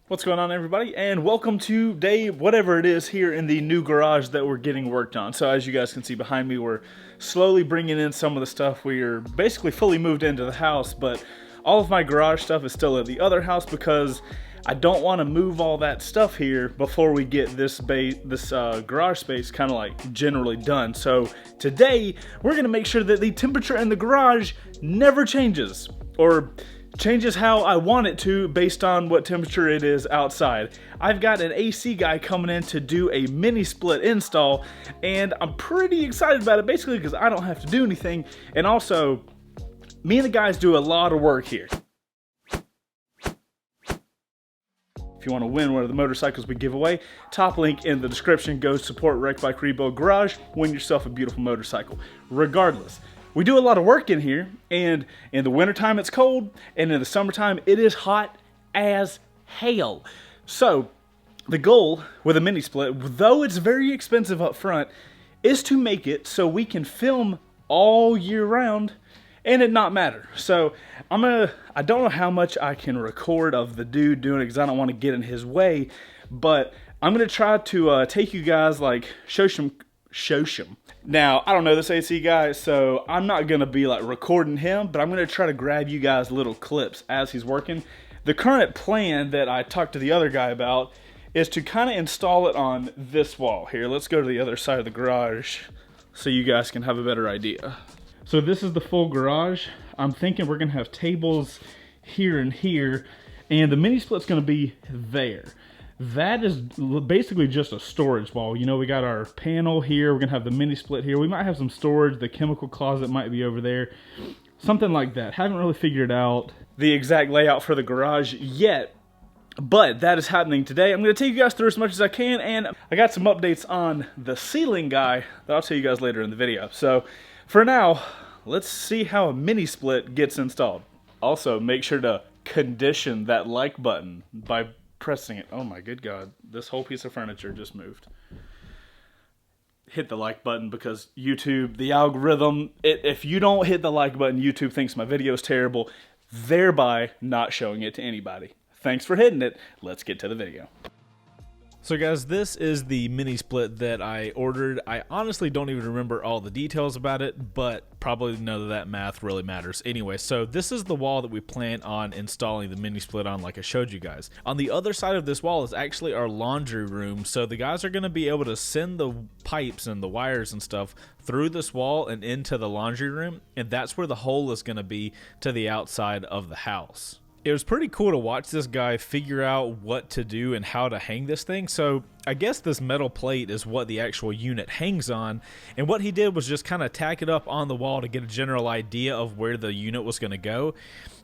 What's going on, everybody, and welcome to day whatever it is here in the new garage that we're getting worked on. So as you guys can see behind me, we're slowly bringing in some of the stuff. We are basically fully moved into the house, but all of my garage stuff is still at the other house because I don't want to move all that stuff here before we get this garage space kind of like generally done. So today we're going to make sure that the temperature in the garage never changes, or changes how I want it to based on what temperature it is outside. I've got an AC guy coming in to do a mini split install, and I'm pretty excited about it, basically because I don't have to do anything, and also me and the guys do a lot of work here. If you want to win one of the motorcycles we give away, top link in the description. Go support Wreck Bike Rebuild Garage, win yourself a beautiful motorcycle. Regardless, we do a lot of work in here, and in the wintertime it's cold, and in the summertime it is hot as hell. So the goal with a mini split, though it's very expensive up front, is to make it so we can film all year round and it not matter. So I don't know how much I can record of the dude doing it because I don't want to get in his way, but I'm gonna try to take you guys, like, show some. Now, I don't know this AC guy, so I'm not gonna be like recording him, but I'm gonna try to grab you guys little clips as he's working. The current plan that I talked to the other guy about is to kind of install it on this wall here. Let's go to the other side of the garage so you guys can have a better idea. So this is the full garage. I'm thinking we're gonna have tables here and here, and the mini split's gonna be there. That is basically just a storage wall. You know, we got our panel here, we're gonna have the mini split here. We might have some storage, the chemical closet might be over there. Something like that. Haven't really figured out the exact layout for the garage yet, but that is happening today. I'm gonna take you guys through as much as I can, and I got some updates on the ceiling guy that I'll tell you guys later in the video. So for now, let's see how a mini split gets installed. Also, make sure to condition that like button by pressing it. Oh my good God, this whole piece of furniture just moved. Hit the like button because YouTube, the algorithm, if you don't hit the like button, YouTube thinks my video is terrible, thereby not showing it to anybody. Thanks for hitting it. Let's get to the video. So guys, this is the mini split that I ordered. I honestly don't even remember all the details about it, but probably none of that math really matters. Anyway, so this is the wall that we plan on installing the mini split on, like I showed you guys. On the other side of this wall is actually our laundry room, so the guys are gonna be able to send the pipes and the wires and stuff through this wall and into the laundry room, and that's where the hole is gonna be to the outside of the house. It was pretty cool to watch this guy figure out what to do and how to hang this thing. So I guess this metal plate is what the actual unit hangs on, and what he did was just kind of tack it up on the wall to get a general idea of where the unit was going to go,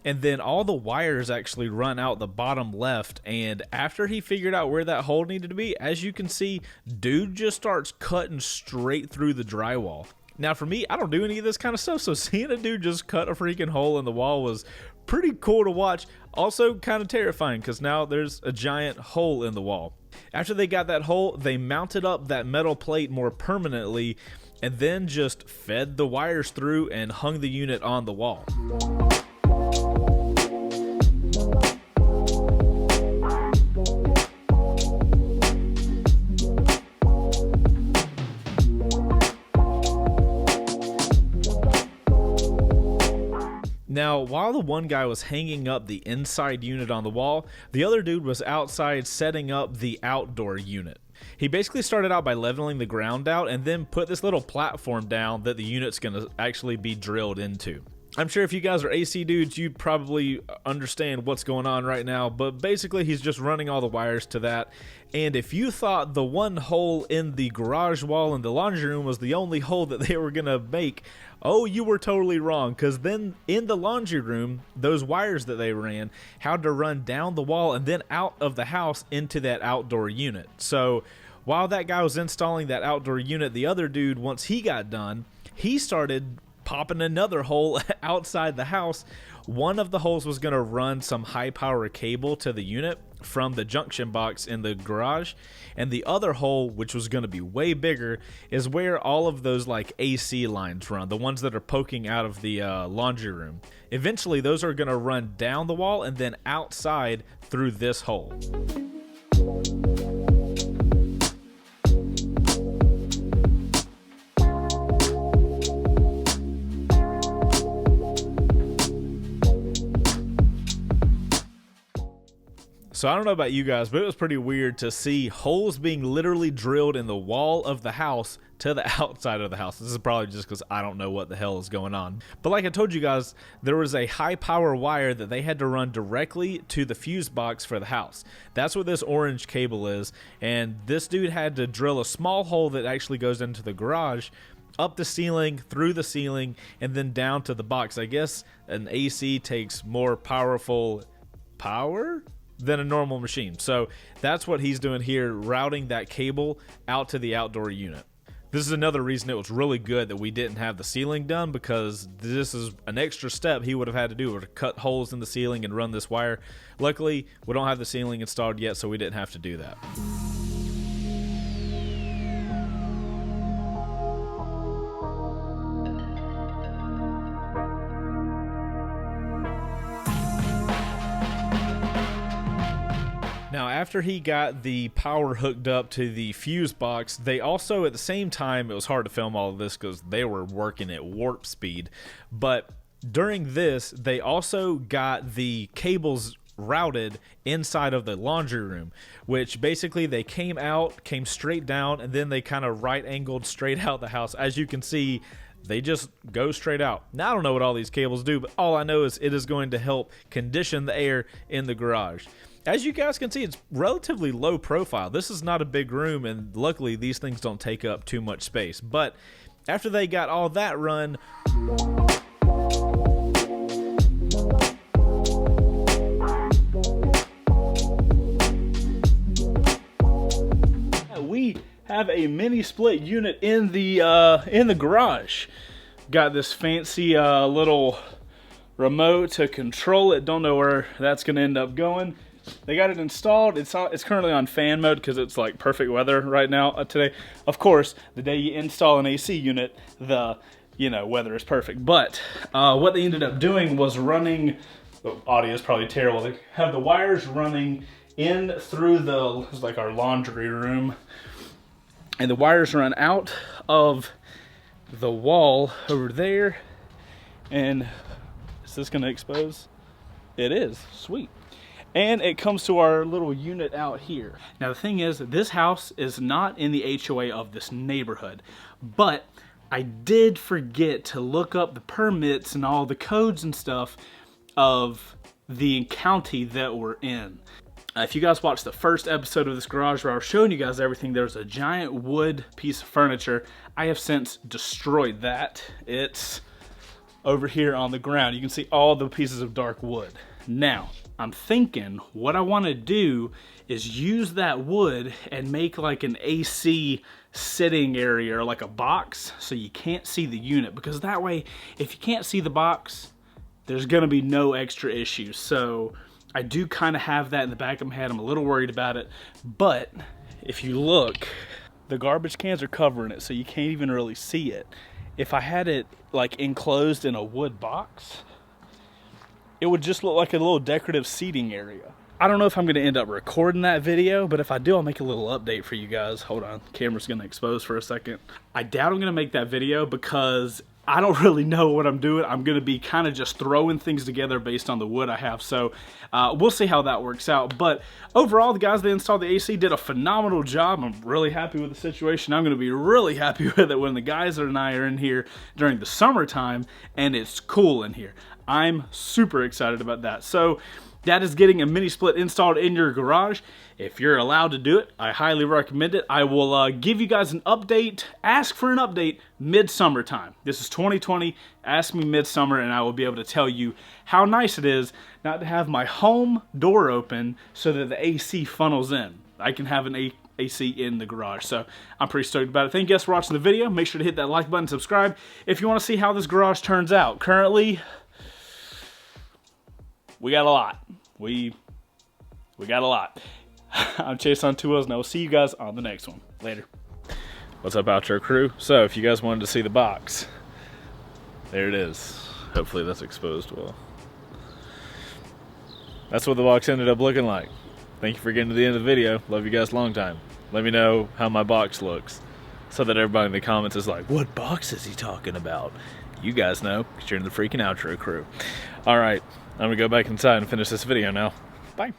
and then all the wires actually run out the bottom left. And after he figured out where that hole needed to be, as you can see, dude just starts cutting straight through the drywall. Now for me, I don't do any of this kind of stuff, so seeing a dude just cut a freaking hole in the wall was pretty cool to watch. Also kind of terrifying because now there's a giant hole in the wall. After they got that hole, they mounted up that metal plate more permanently and then just fed the wires through and hung the unit on the wall. Now, while the one guy was hanging up the inside unit on the wall, the other dude was outside setting up the outdoor unit. He basically started out by leveling the ground out and then put this little platform down that the unit's going to actually be drilled into. I'm sure if you guys are AC dudes, you probably understand what's going on right now, but basically he's just running all the wires to that. And if you thought the one hole in the garage wall in the laundry room was the only hole that they were gonna make, oh, you were totally wrong, because then in the laundry room, those wires that they ran had to run down the wall and then out of the house into that outdoor unit. So while that guy was installing that outdoor unit, the other dude, once he got done, he started popping another hole outside the house One of the holes was going to run some high power cable to the unit from the junction box in the garage, and the other hole, which was going to be way bigger, is where all of those like AC lines run, the ones that are poking out of the laundry room. Eventually those are going to run down the wall and then outside through this hole. So I don't know about you guys, but it was pretty weird to see holes being literally drilled in the wall of the house to the outside of the house. This is probably just because I don't know what the hell is going on. But like I told you guys, there was a high power wire that they had to run directly to the fuse box for the house. That's what this orange cable is. And this dude had to drill a small hole that actually goes into the garage, up the ceiling, through the ceiling, and then down to the box. I guess an AC takes more powerful power than a normal machine. So that's what he's doing here, routing that cable out to the outdoor unit. This is another reason it was really good that we didn't have the ceiling done, because this is an extra step he would have had to do, or to cut holes in the ceiling and run this wire. Luckily, we don't have the ceiling installed yet, so we didn't have to do that. Now, after he got the power hooked up to the fuse box, they also, at the same time, it was hard to film all of this because they were working at warp speed, but during this, they also got the cables routed inside of the laundry room, which basically they came straight down, and then they kind of right angled straight out the house. As you can see, they just go straight out. Now, I don't know what all these cables do, but all I know is it is going to help condition the air in the garage. As you guys can see, it's relatively low profile. This is not a big room, and luckily these things don't take up too much space. But after they got all that run, we have a mini split unit in the garage. Got this fancy little remote to control it. Don't know where that's going to end up going. They got it installed. It's currently on fan mode because it's like perfect weather right now today. Of course, the day you install an AC unit, the weather is perfect. But what they ended up doing was running. The audio is probably terrible. They have the wires running in through like our laundry room, and the wires run out of the wall over there. And is this going to expose? It is. Sweet. And it comes to our little unit out here. Now the thing is, this house is not in the HOA of this neighborhood, but I did forget to look up the permits and all the codes and stuff of the county that we're in. If you guys watched the first episode of this garage where I was showing you guys everything, there was a giant wood piece of furniture. I have since destroyed that. It's over here on the ground. You can see all the pieces of dark wood. Now, I'm thinking what I want to do is use that wood and make like an AC sitting area, or like a box, so you can't see the unit, because that way, if you can't see the box, there's gonna be no extra issues. So I do kind of have that in the back of my head. I'm a little worried about it, but if you look, the garbage cans are covering it, so you can't even really see it. If I had it like enclosed in a wood box, it would just look like a little decorative seating area. I don't know if I'm going to end up recording that video, but if I do, I'll make a little update for you guys. Hold on, camera's going to expose for a second. I doubt I'm going to make that video because I don't really know what I'm doing. I'm going to be kind of just throwing things together based on the wood I have. So we'll see how that works out. But overall, the guys that installed the AC did a phenomenal job. I'm really happy with the situation. I'm going to be really happy with it when the guys and I are in here during the summertime and it's cool in here. I'm super excited about that. So that is getting a mini split installed in your garage. If you're allowed to do it, I highly recommend it. I will give you guys an update, ask for an update mid-summer time. This is 2020, ask me midsummer, and I will be able to tell you how nice it is not to have my home door open so that the AC funnels in. I can have an AC in the garage, so I'm pretty stoked about it. Thank you guys for watching the video. Make sure to hit that like button, subscribe if you want to see how this garage turns out. Currently, we got a lot. We got a lot. I'm Chaseontwowheels, and I will see you guys on the next one. Later. What's up, outro crew? So, if you guys wanted to see the box, there it is. Hopefully that's exposed well. That's what the box ended up looking like. Thank you for getting to the end of the video. Love you guys long time. Let me know how my box looks, so that everybody in the comments is like, what box is he talking about? You guys know, because you're in the freaking outro crew. Alright, I'm going to go back inside and finish this video now. Bye.